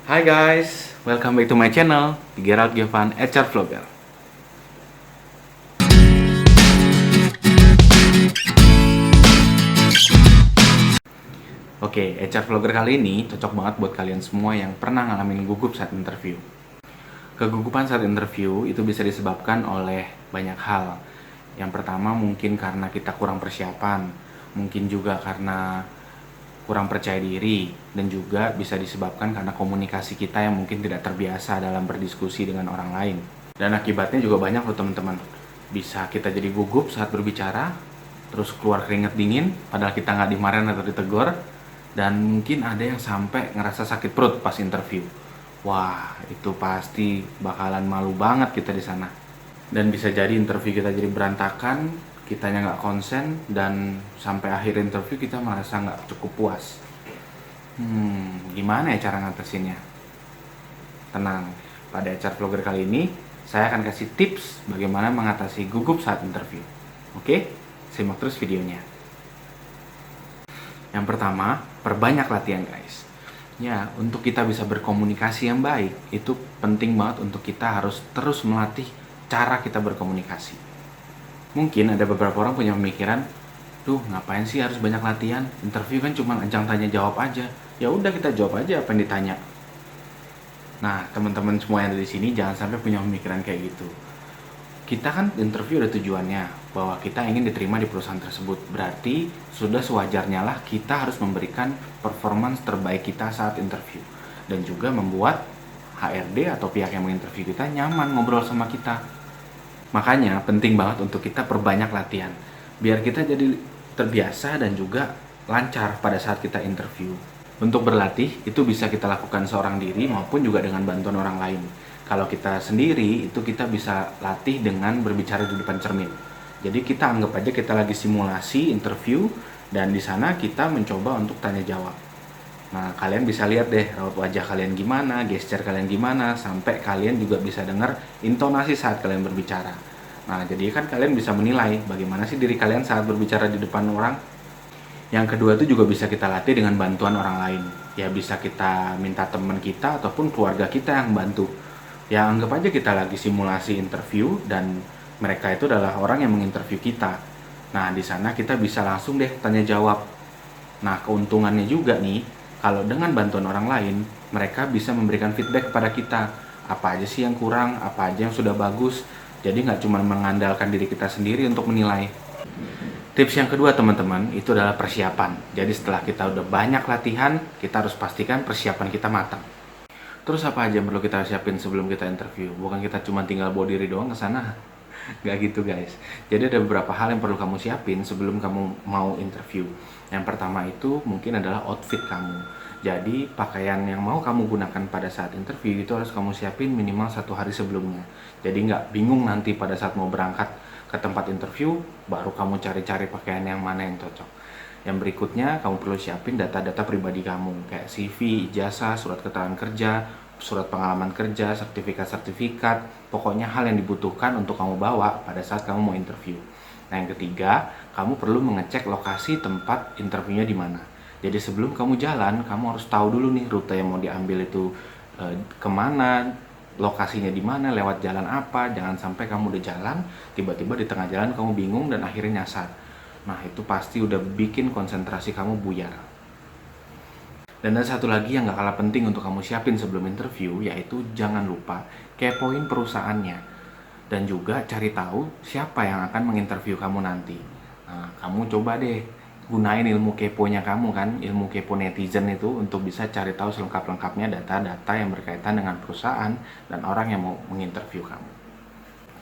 Hi guys, welcome back to my channel, Gerald Giovan, HR Vlogger. Oke, HR Vlogger kali ini cocok banget buat kalian semua yang pernah ngalamin gugup saat interview. Kegugupan saat interview itu bisa disebabkan oleh banyak hal. Yang pertama mungkin karena kita kurang persiapan, mungkin juga karena kurang percaya diri, dan juga bisa disebabkan karena komunikasi kita yang mungkin tidak terbiasa dalam berdiskusi dengan orang lain. Dan akibatnya juga banyak loh teman-teman. Bisa kita jadi gugup saat berbicara, terus keluar keringat dingin, padahal kita nggak dimarahin atau ditegur, dan mungkin ada yang sampai ngerasa sakit perut pas interview. Wah, itu pasti bakalan malu banget kita di sana. Dan bisa jadi interview kita jadi berantakan, kitanya nggak konsen, dan sampai akhir interview kita merasa nggak cukup puas. Gimana ya cara ngatasinnya? Tenang, pada HR Vlogger kali ini, saya akan kasih tips bagaimana mengatasi gugup saat interview. Oke, simak terus videonya. Yang pertama, perbanyak latihan guys. Ya, untuk kita bisa berkomunikasi yang baik, itu penting banget untuk kita harus terus melatih cara kita berkomunikasi. Mungkin ada beberapa orang punya pemikiran, duh ngapain sih harus banyak latihan? Interview kan cuma ajang tanya jawab aja. Ya udah kita jawab aja apa yang ditanya. Nah, teman-teman semua yang ada di sini jangan sampai punya pemikiran kayak gitu. Kita kan interview ada tujuannya, bahwa kita ingin diterima di perusahaan tersebut. Berarti sudah sewajarnya lah kita harus memberikan performance terbaik kita saat interview. Dan juga membuat HRD atau pihak yang menginterview kita nyaman ngobrol sama kita. Makanya penting banget untuk kita perbanyak latihan. Biar kita jadi terbiasa dan juga lancar pada saat kita interview. Untuk berlatih, itu bisa kita lakukan seorang diri maupun juga dengan bantuan orang lain. Kalau kita sendiri, itu kita bisa latih dengan berbicara di depan cermin. Jadi kita anggap aja kita lagi simulasi interview, dan di sana kita mencoba untuk tanya jawab. Nah, kalian bisa lihat deh raut wajah kalian gimana, gesture kalian gimana, sampai kalian juga bisa dengar intonasi saat kalian berbicara. Nah, jadi kan kalian bisa menilai bagaimana sih diri kalian saat berbicara di depan orang. Yang kedua itu juga bisa kita latih dengan bantuan orang lain. Ya bisa kita minta teman kita ataupun keluarga kita yang bantu. Ya anggap aja kita lagi simulasi interview dan mereka itu adalah orang yang menginterview kita. Nah, di sana kita bisa langsung deh tanya jawab. Nah, keuntungannya juga nih, kalau dengan bantuan orang lain, mereka bisa memberikan feedback kepada kita. Apa aja sih yang kurang, apa aja yang sudah bagus. Jadi nggak cuma mengandalkan diri kita sendiri untuk menilai. Tips yang kedua teman-teman, itu adalah persiapan. Jadi setelah kita udah banyak latihan, kita harus pastikan persiapan kita matang. Terus apa aja yang perlu kita siapin sebelum kita interview? Bukan kita cuma tinggal bawa diri doang ke sana. Gak gitu guys. Jadi ada beberapa hal yang perlu kamu siapin sebelum kamu mau interview. Yang pertama itu mungkin adalah outfit kamu. Jadi pakaian yang mau kamu gunakan pada saat interview itu harus kamu siapin minimal 1 hari sebelumnya. Jadi nggak bingung nanti pada saat mau berangkat ke tempat interview, baru kamu cari-cari pakaian yang mana yang cocok. Yang berikutnya, kamu perlu siapin data-data pribadi kamu, kayak CV, ijazah, surat keterangan kerja, surat pengalaman kerja, sertifikat-sertifikat, pokoknya hal yang dibutuhkan untuk kamu bawa pada saat kamu mau interview. Nah, yang ketiga, kamu perlu mengecek lokasi tempat interviewnya di mana. Jadi sebelum kamu jalan, kamu harus tahu dulu nih rute yang mau diambil itu kemana, lokasinya di mana, lewat jalan apa. Jangan sampai kamu udah jalan, tiba-tiba di tengah jalan kamu bingung dan akhirnya nyasar. Nah, itu pasti udah bikin konsentrasi kamu buyar. Dan ada satu lagi yang gak kalah penting untuk kamu siapin sebelum interview, yaitu jangan lupa kepoin perusahaannya. Dan juga cari tahu siapa yang akan menginterview kamu nanti. Nah, kamu coba deh gunain ilmu keponya kamu kan, ilmu kepo netizen itu untuk bisa cari tahu selengkap-lengkapnya data-data yang berkaitan dengan perusahaan dan orang yang mau menginterview kamu.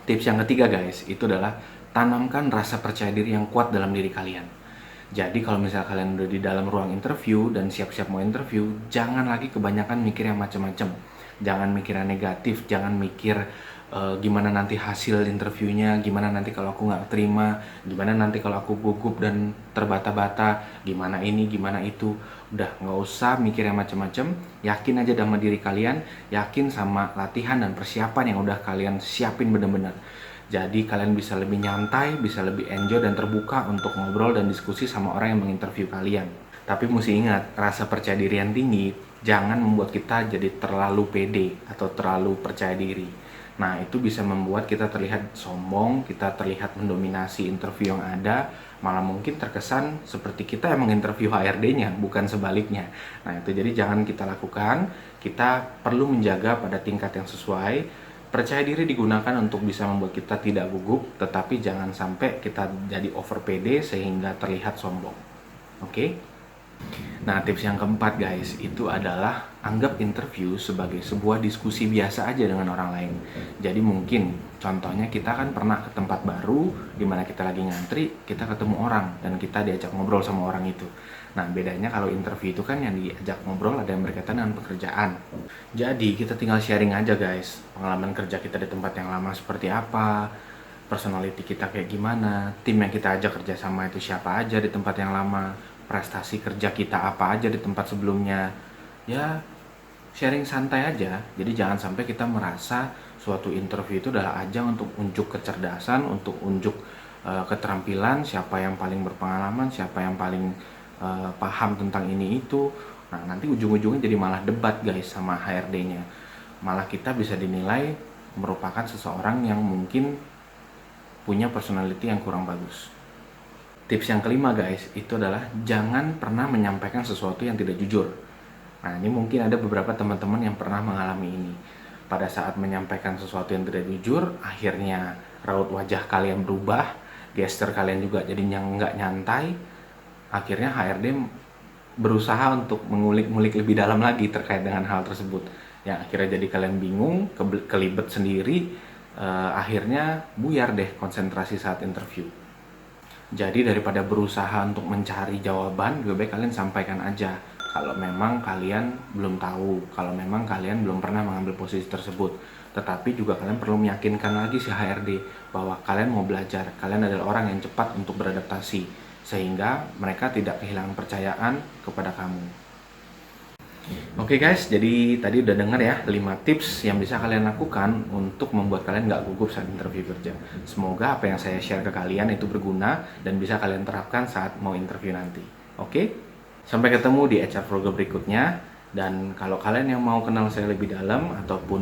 Tips yang ketiga guys, itu adalah tanamkan rasa percaya diri yang kuat dalam diri kalian. Jadi kalau misalnya kalian udah di dalam ruang interview dan siap-siap mau interview, jangan lagi kebanyakan mikir yang macam-macam. Jangan mikir yang negatif, jangan mikir gimana nanti hasil interviewnya, gimana nanti kalau aku nggak terima, gimana nanti kalau aku gugup dan terbata-bata, gimana ini, gimana itu. Udah nggak usah mikir yang macam-macam, yakin aja sama diri kalian, yakin sama latihan dan persiapan yang udah kalian siapin bener-bener. Jadi kalian bisa lebih nyantai, bisa lebih enjoy dan terbuka untuk ngobrol dan diskusi sama orang yang menginterview kalian. Tapi mesti ingat, rasa percaya diri yang tinggi jangan membuat kita jadi terlalu pede atau terlalu percaya diri. Nah, itu bisa membuat kita terlihat sombong, kita terlihat mendominasi interview yang ada, malah mungkin terkesan seperti kita emang interview HRD-nya, bukan sebaliknya. Nah, itu jadi jangan kita lakukan. Kita perlu menjaga pada tingkat yang sesuai. Percaya diri digunakan untuk bisa membuat kita tidak gugup, tetapi jangan sampai kita jadi over pede sehingga terlihat sombong. Oke? Nah, tips yang keempat guys, itu adalah anggap interview sebagai sebuah diskusi biasa aja dengan orang lain. Jadi mungkin contohnya kita kan pernah ke tempat baru, dimana kita lagi ngantri, kita ketemu orang dan kita diajak ngobrol sama orang itu. Nah, bedanya kalau interview itu kan yang diajak ngobrol ada yang berkaitan dengan pekerjaan. Jadi kita tinggal sharing aja guys, pengalaman kerja kita di tempat yang lama seperti apa, personality kita kayak gimana, tim yang kita ajak kerja sama itu siapa aja di tempat yang lama, prestasi kerja kita apa aja di tempat sebelumnya. Ya, sharing santai aja. Jadi jangan sampai kita merasa suatu interview itu adalah ajang untuk unjuk kecerdasan, untuk unjuk keterampilan, siapa yang paling berpengalaman, siapa yang paling paham tentang ini itu. Nah, nanti ujung-ujungnya jadi malah debat guys sama HRD-nya. Malah kita bisa dinilai merupakan seseorang yang mungkin punya personality yang kurang bagus. Tips yang kelima guys, itu adalah jangan pernah menyampaikan sesuatu yang tidak jujur. Nah, ini mungkin ada beberapa teman-teman yang pernah mengalami ini. Pada saat menyampaikan sesuatu yang tidak jujur, akhirnya raut wajah kalian berubah, gesture kalian juga jadinya nggak nyantai. Akhirnya HRD berusaha untuk mengulik-ngulik lebih dalam lagi terkait dengan hal tersebut. Ya, akhirnya jadi kalian bingung, kelibet sendiri, akhirnya buyar deh konsentrasi saat interview. Jadi daripada berusaha untuk mencari jawaban, lebih baik kalian sampaikan aja kalau memang kalian belum tahu, kalau memang kalian belum pernah mengambil posisi tersebut. Tetapi juga kalian perlu meyakinkan lagi si HRD bahwa kalian mau belajar, kalian adalah orang yang cepat untuk beradaptasi, sehingga mereka tidak kehilangan percayaan kepada kamu. Oke guys, jadi tadi udah dengar ya 5 tips yang bisa kalian lakukan untuk membuat kalian nggak gugup saat interview kerja. Semoga apa yang saya share ke kalian itu berguna dan bisa kalian terapkan saat mau interview nanti. Oke? Sampai ketemu di HR Program berikutnya. Dan kalau kalian yang mau kenal saya lebih dalam ataupun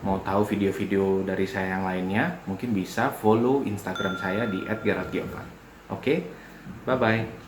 mau tahu video-video dari saya yang lainnya, mungkin bisa follow Instagram saya di @gerardgiovan. Oke? Bye-bye.